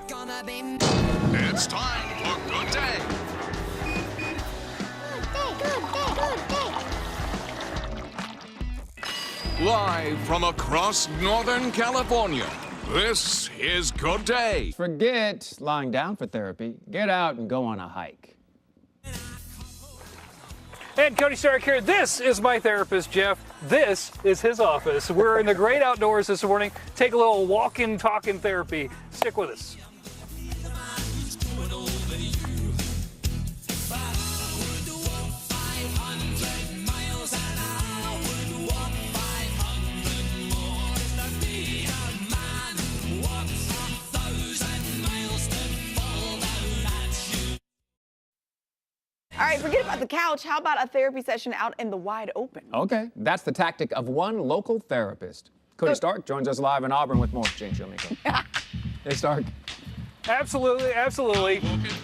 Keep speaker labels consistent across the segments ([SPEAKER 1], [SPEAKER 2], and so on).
[SPEAKER 1] It's time for Good Day.
[SPEAKER 2] Good day.
[SPEAKER 1] Live from across Northern California, this is Good Day.
[SPEAKER 3] Forget lying down for therapy. Get out and go on a hike.
[SPEAKER 4] And Cody Stark here. This is my therapist, Jeff. This is his office. We're in the great outdoors this morning. Take a little walking, talking therapy. Stick with us.
[SPEAKER 5] All right, forget about the couch. How about a therapy session out in the wide open?
[SPEAKER 3] Okay, that's the tactic of one local therapist. Cody Stark joins us live in Auburn with more. Jane, show me go. Hey, Stark.
[SPEAKER 4] Absolutely, absolutely.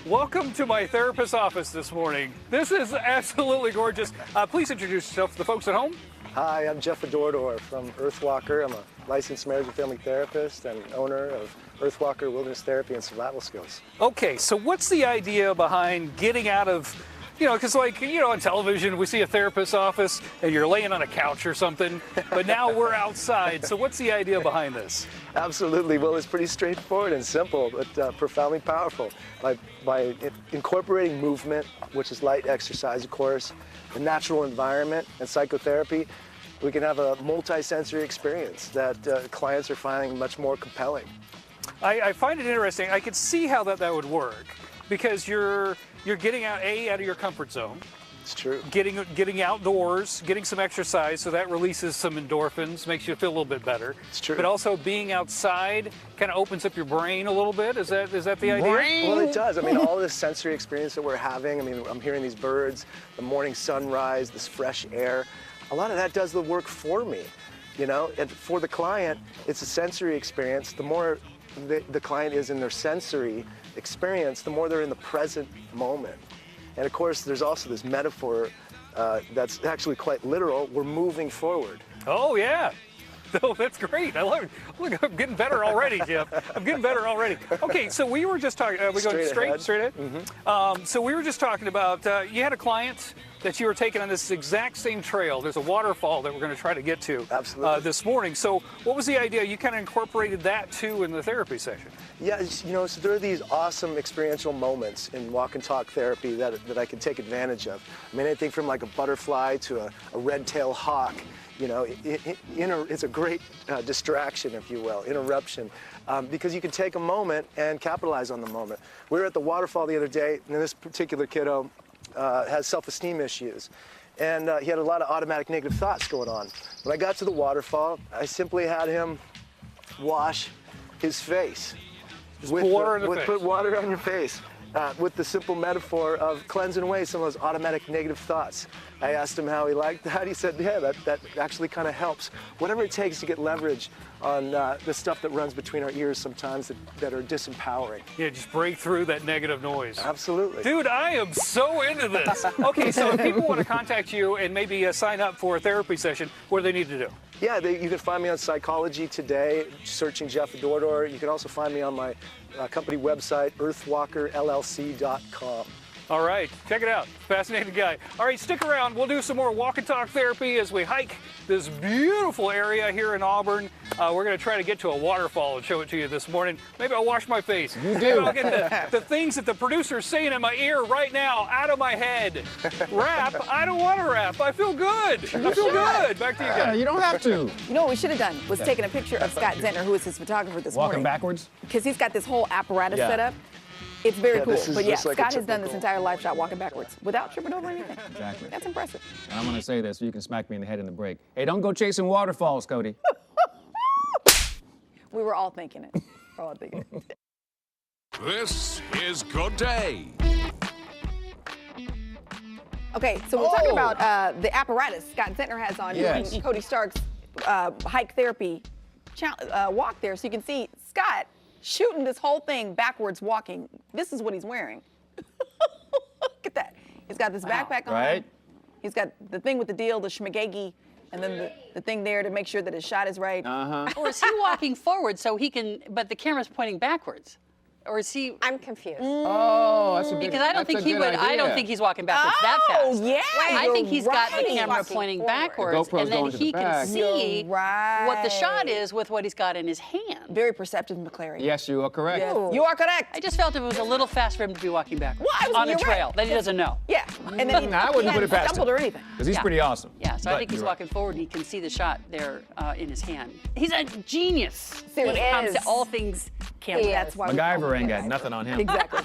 [SPEAKER 4] Welcome to my therapist's office this morning. This is absolutely gorgeous. Please introduce yourself to the folks at home.
[SPEAKER 6] Hi, I'm Jeff Adorador from Earthwalker. I'm a licensed marriage and family therapist and owner of Earthwalker Wilderness Therapy and Survival Skills.
[SPEAKER 4] Okay, so what's the idea behind getting out of, because on television we see a therapist's office and you're laying on a couch or something, but now we're outside. So what's the idea behind this?
[SPEAKER 6] Absolutely. Well, it's pretty straightforward and simple, but profoundly powerful. By incorporating movement, which is light exercise, of course, the natural environment and psychotherapy, we can have a multi-sensory experience that clients are finding much more compelling.
[SPEAKER 4] I find it interesting. I could see how that would work because you're getting out of your comfort zone.
[SPEAKER 6] It's true.
[SPEAKER 4] Getting outdoors, getting some exercise, so that releases some endorphins, makes you feel a little bit better.
[SPEAKER 6] It's true.
[SPEAKER 4] But also being outside kind of opens up your brain a little bit. Is that the idea?
[SPEAKER 6] Well, it does. I mean, all this sensory experience that we're having, I'm hearing these birds, the morning sunrise, this fresh air. A lot of that does the work for me, and for the client, it's a sensory experience. The more the client is in their sensory experience, the more they're in the present moment. And of course, there's also this metaphor that's actually quite literal. We're moving forward.
[SPEAKER 4] Oh, yeah. Oh, that's great. I love it. Look, I'm getting better already, Jeff. I'm getting better already. Okay, so we were just talking. We going straight ahead? Mm-hmm. So we were just talking about, you had a client that you were taking on this exact same trail. There's a waterfall that we're going to try to get to this morning. So what was the idea? You kind of incorporated that, too, in the therapy session. Yeah,
[SPEAKER 6] so there are these awesome experiential moments in walk and talk therapy that I can take advantage of. I mean, anything from like a butterfly to a red-tailed hawk. It's a great distraction, if you will, interruption, because you can take a moment and capitalize on the moment. We were at the waterfall the other day, and this particular kiddo has self-esteem issues, and he had a lot of automatic negative thoughts going on. When I got to the waterfall, I simply had him wash his face.
[SPEAKER 4] Put water on the face.
[SPEAKER 6] Put water on your face. With the simple metaphor of cleansing away some of those automatic negative thoughts. I asked him how he liked that. He said, yeah, that actually kind of helps. Whatever it takes to get leverage on the stuff that runs between our ears sometimes that are disempowering.
[SPEAKER 4] Yeah, just break through that negative noise.
[SPEAKER 6] Absolutely.
[SPEAKER 4] Dude, I am so into this. Okay, so if people want to contact you and maybe sign up for a therapy session, what do they need to do?
[SPEAKER 6] Yeah, you can find me on Psychology Today, searching Jeff Adorador. You can also find me on my company website, earthwalkerllc.com.
[SPEAKER 4] All right, check it out. Fascinating guy. All right, stick around. We'll do some more walk and talk therapy as we hike this beautiful area here in Auburn. We're going to try to get to a waterfall and show it to you this morning. Maybe I'll wash my face.
[SPEAKER 3] You do.
[SPEAKER 4] Maybe I'll get the things that the producer's saying in my ear right now out of my head. Rap? I don't want to rap. I feel good. I feel good. Back to you guys.
[SPEAKER 3] You don't have to.
[SPEAKER 5] You know what we should have done was taken a picture of Scott Zentner, who is his photographer this morning.
[SPEAKER 3] Walking backwards?
[SPEAKER 5] Because he's got this whole apparatus set up. It's very cool. But yeah,
[SPEAKER 6] like
[SPEAKER 5] Scott has done this entire live shot walking backwards without tripping over anything.
[SPEAKER 3] Exactly.
[SPEAKER 5] That's impressive.
[SPEAKER 3] And I'm going to say this so you can smack me in the head in the break. Hey, don't go chasing waterfalls, Cody.
[SPEAKER 5] We were all thinking it. We're all thinking it.
[SPEAKER 1] This is Good Day.
[SPEAKER 5] Okay, so we're talking about the apparatus Scott Zentner has on doing Cody Stark's hike therapy walk there. So you can see Scott shooting this whole thing backwards walking. This is what he's wearing. Look at that. He's got this backpack on.
[SPEAKER 3] Right.
[SPEAKER 5] He's got the thing with the deal, the schmagegi, and then the thing there to make sure that his shot is right.
[SPEAKER 2] Or is he walking forward so he can, but the camera's pointing backwards?
[SPEAKER 7] Or is he?
[SPEAKER 2] I'm confused.
[SPEAKER 3] Oh, that's a good.
[SPEAKER 7] Because I don't
[SPEAKER 3] that's a
[SPEAKER 7] think he
[SPEAKER 3] good
[SPEAKER 7] would. I don't
[SPEAKER 3] idea.
[SPEAKER 7] think he's walking backwards that
[SPEAKER 5] Oh,
[SPEAKER 7] fast.
[SPEAKER 5] yeah.
[SPEAKER 7] I think he's got the
[SPEAKER 5] right.
[SPEAKER 7] camera
[SPEAKER 2] Walking
[SPEAKER 7] pointing
[SPEAKER 2] forward.
[SPEAKER 7] backwards,
[SPEAKER 3] The GoPro's
[SPEAKER 7] and then
[SPEAKER 3] going to the
[SPEAKER 7] he can
[SPEAKER 3] back.
[SPEAKER 7] see
[SPEAKER 5] You're right.
[SPEAKER 7] what the shot is with what he's got in his hand.
[SPEAKER 5] Very perceptive, McClary.
[SPEAKER 3] Yes, you are correct.
[SPEAKER 5] Yes. You are correct.
[SPEAKER 7] I just felt it was a little fast for him to be walking backwards
[SPEAKER 5] Well,
[SPEAKER 7] on a
[SPEAKER 5] you're
[SPEAKER 7] trail
[SPEAKER 5] right.
[SPEAKER 7] that he doesn't know.
[SPEAKER 5] Yeah. And then he,
[SPEAKER 3] I wouldn't
[SPEAKER 5] he
[SPEAKER 3] put it
[SPEAKER 5] hadn't
[SPEAKER 3] past
[SPEAKER 5] stumbled
[SPEAKER 3] him.
[SPEAKER 5] or anything.
[SPEAKER 3] Because he's
[SPEAKER 7] Yeah.
[SPEAKER 3] pretty awesome.
[SPEAKER 7] Yeah, so I
[SPEAKER 3] But
[SPEAKER 7] think he's
[SPEAKER 3] you're right.
[SPEAKER 7] walking forward and he can see the shot there in his hand. He's a genius when
[SPEAKER 5] He
[SPEAKER 7] it comes
[SPEAKER 5] is.
[SPEAKER 7] to all things camera.
[SPEAKER 2] He is.
[SPEAKER 5] That's why we call
[SPEAKER 3] MacGyver
[SPEAKER 5] him
[SPEAKER 3] ain't got
[SPEAKER 5] MacGyver.
[SPEAKER 3] nothing on him.
[SPEAKER 5] Exactly.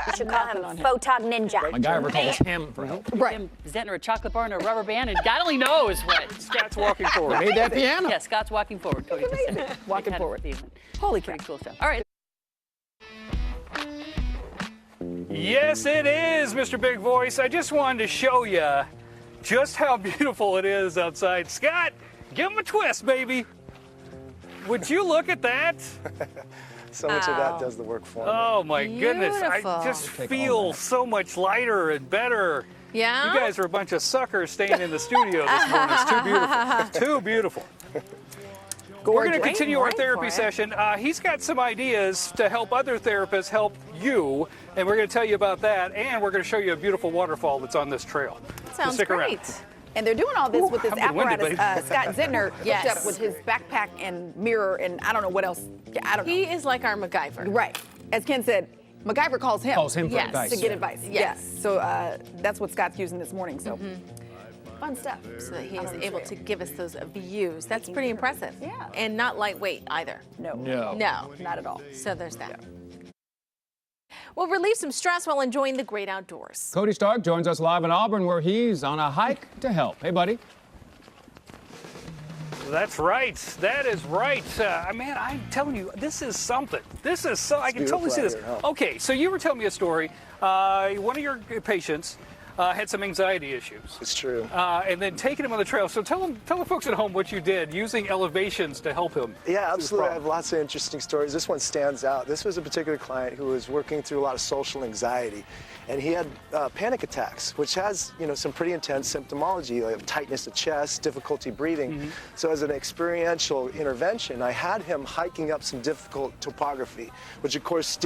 [SPEAKER 2] We should call him Photog Ninja.
[SPEAKER 3] MacGyver calls him for help.
[SPEAKER 5] Right.
[SPEAKER 7] Him, Zentner, a chocolate bar and a rubber band, and God only knows what.
[SPEAKER 4] Scott's walking forward.
[SPEAKER 3] Made that piano.
[SPEAKER 7] Yeah, Scott's walking forward. Cody just said.
[SPEAKER 5] Walking
[SPEAKER 7] Had a
[SPEAKER 5] forward.
[SPEAKER 7] feeling.
[SPEAKER 5] Holy cow.
[SPEAKER 7] Pretty cool stuff. All right.
[SPEAKER 4] Yes, it is, Mr. Big Voice. I just wanted to show you just how beautiful it is outside. Scott, give him a twist, baby. Would you look at that?
[SPEAKER 6] So much of that does the work for me.
[SPEAKER 4] Oh my goodness. I
[SPEAKER 8] Beautiful.
[SPEAKER 4] just
[SPEAKER 3] Take all
[SPEAKER 4] feel
[SPEAKER 3] that.
[SPEAKER 4] so much lighter and better.
[SPEAKER 8] Yeah?
[SPEAKER 4] You guys are a bunch of suckers staying in the studio this morning. It's too beautiful. It's too beautiful. We're going to
[SPEAKER 5] Gorgeous.
[SPEAKER 4] continue our
[SPEAKER 5] Right
[SPEAKER 4] therapy
[SPEAKER 5] for it.
[SPEAKER 4] session. He's got some ideas to help other therapists help you, and we're going to tell you about that, and we're going to show you a beautiful waterfall that's on this trail. So
[SPEAKER 8] Sounds
[SPEAKER 4] stick around.
[SPEAKER 8] great.
[SPEAKER 5] And they're doing all this with this
[SPEAKER 4] I've been winded,
[SPEAKER 5] apparatus.
[SPEAKER 4] baby.
[SPEAKER 5] Scott Zentner hooked
[SPEAKER 8] Yes.
[SPEAKER 5] up with his backpack and mirror and I don't know what else. I don't know.
[SPEAKER 8] He is like our MacGyver.
[SPEAKER 5] Right. As Ken said, MacGyver calls him.
[SPEAKER 3] Calls him for
[SPEAKER 8] Yes.
[SPEAKER 3] advice.
[SPEAKER 5] to get advice.
[SPEAKER 8] Yes.
[SPEAKER 5] Yes. So that's what Scott's using this morning. So fun stuff.
[SPEAKER 8] So that he is able to give us those views. That's pretty impressive.
[SPEAKER 5] Yeah.
[SPEAKER 8] And not lightweight either.
[SPEAKER 5] No.
[SPEAKER 3] No.
[SPEAKER 8] No.
[SPEAKER 5] Not at all.
[SPEAKER 8] So there's that. We'll relieve some stress while enjoying the great outdoors.
[SPEAKER 3] Cody Stark joins us live in Auburn, where he's on a hike to help. Hey, buddy.
[SPEAKER 4] That's right. That is right. Man, I'm telling you, this is something. This is so. I can totally see this.
[SPEAKER 6] beautiful out here, huh?
[SPEAKER 4] Okay, so you were telling me a story. One of your patients had some anxiety issues.
[SPEAKER 6] It's true.
[SPEAKER 4] And then taking him on the trail. So tell the folks at home what you did using elevations to help him.
[SPEAKER 6] Yeah,
[SPEAKER 4] through this
[SPEAKER 6] absolutely. I have
[SPEAKER 4] problem.
[SPEAKER 6] lots of interesting stories. This one stands out. This was a particular client who was working through a lot of social anxiety, and he had panic attacks, which has some pretty intense symptomology, like tightness of chest, difficulty breathing. So as an experiential intervention, I had him hiking up some difficult topography, which of course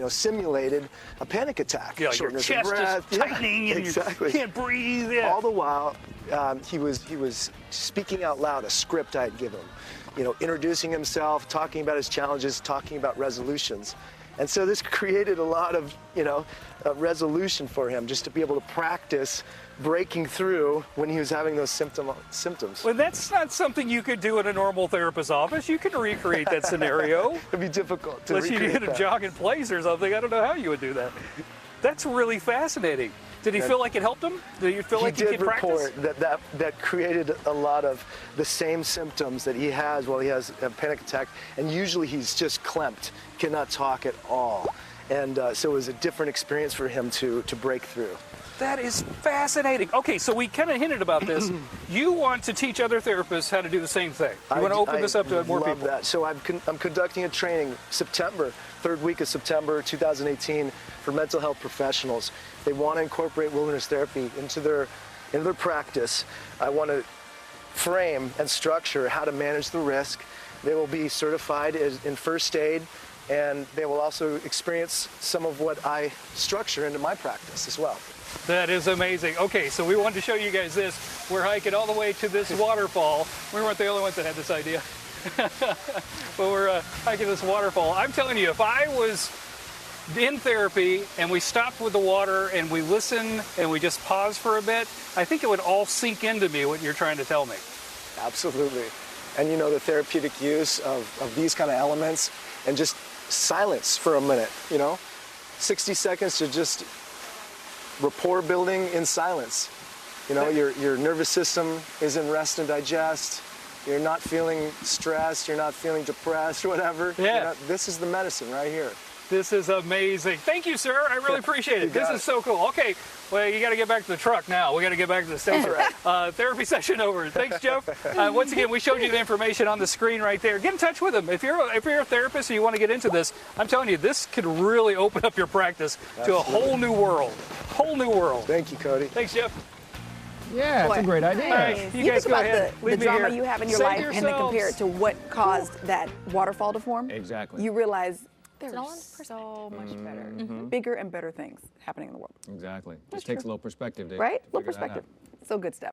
[SPEAKER 6] simulated a panic attack.
[SPEAKER 4] Yeah, your
[SPEAKER 6] Shortness of
[SPEAKER 4] chest
[SPEAKER 6] breath.
[SPEAKER 4] is tightening and
[SPEAKER 6] exactly.
[SPEAKER 4] you can't breathe. Yeah.
[SPEAKER 6] All the while, he was speaking out loud a script I had given him, introducing himself, talking about his challenges, talking about resolutions. And so this created a lot of, resolution for him, just to be able to practice breaking through when he was having those symptoms.
[SPEAKER 4] Well, that's not something you could do in a normal therapist's office. You can recreate that scenario.
[SPEAKER 6] It'd be difficult to
[SPEAKER 4] Unless you
[SPEAKER 6] recreate
[SPEAKER 4] hit a
[SPEAKER 6] that.
[SPEAKER 4] jog in place or something. I don't know how you would do that. That's really fascinating. Did he feel like it helped him? Did you feel like he
[SPEAKER 6] did
[SPEAKER 4] could practice?
[SPEAKER 6] report that created a lot of the same symptoms that he has while he has a panic attack, and usually he's just clamped, cannot talk at all. And so it was a different experience for him to break through.
[SPEAKER 4] That is fascinating. Okay, so we kind of hinted about this. You want to teach other therapists how to do the same thing. You want to open this up to more
[SPEAKER 6] love
[SPEAKER 4] people.
[SPEAKER 6] That. So I'm conducting a training third week of September 2018 for mental health professionals. They want to incorporate wilderness therapy into their practice. I want to frame and structure how to manage the risk. They will be certified in first aid, and they will also experience some of what I structure into my practice as well.
[SPEAKER 4] That is amazing. Okay, so we wanted to show you guys this. We're hiking all the way to this waterfall. We weren't the only ones that had this idea. But we're hiking this waterfall. I'm telling you, if I was in therapy and we stopped with the water and we listened and we just paused for a bit, I think it would all sink into me what you're trying to tell me.
[SPEAKER 6] Absolutely. And the therapeutic use of these kind of elements and just silence for a minute, 60 seconds to just rapport building in silence. Your nervous system is in rest and digest. You're not feeling stressed, you're not feeling depressed, whatever.
[SPEAKER 4] Yeah.
[SPEAKER 6] This is the medicine right here.
[SPEAKER 4] This is amazing. Thank you, sir. I really appreciate it.
[SPEAKER 6] You
[SPEAKER 4] This
[SPEAKER 6] got
[SPEAKER 4] is
[SPEAKER 6] it.
[SPEAKER 4] so cool. Okay, well, you got to get back to the truck now. We got to get back to the station. Therapy session over. Thanks, Jeff. Once again, we showed you the information on the screen right there. Get in touch with them. If you're a therapist and you want to get into this, I'm telling you, this could really open up your practice to a whole new world. Whole new world.
[SPEAKER 6] Thank you, Cody.
[SPEAKER 4] Thanks, Jeff.
[SPEAKER 3] Yeah, it's a great idea.
[SPEAKER 4] All right, you guys
[SPEAKER 5] think
[SPEAKER 4] go
[SPEAKER 5] about
[SPEAKER 4] ahead.
[SPEAKER 5] the
[SPEAKER 4] Leave me
[SPEAKER 5] drama
[SPEAKER 4] here.
[SPEAKER 5] you have in your
[SPEAKER 4] Save
[SPEAKER 5] life and then
[SPEAKER 4] yourselves.
[SPEAKER 5] compare it to what caused that waterfall to form.
[SPEAKER 3] Exactly.
[SPEAKER 5] You realize There's
[SPEAKER 8] all in
[SPEAKER 5] so much better, bigger and better things happening in the world.
[SPEAKER 3] Exactly. Just takes a little perspective,
[SPEAKER 5] Right?
[SPEAKER 3] to
[SPEAKER 5] Little
[SPEAKER 3] figure that out.
[SPEAKER 5] perspective. So good stuff.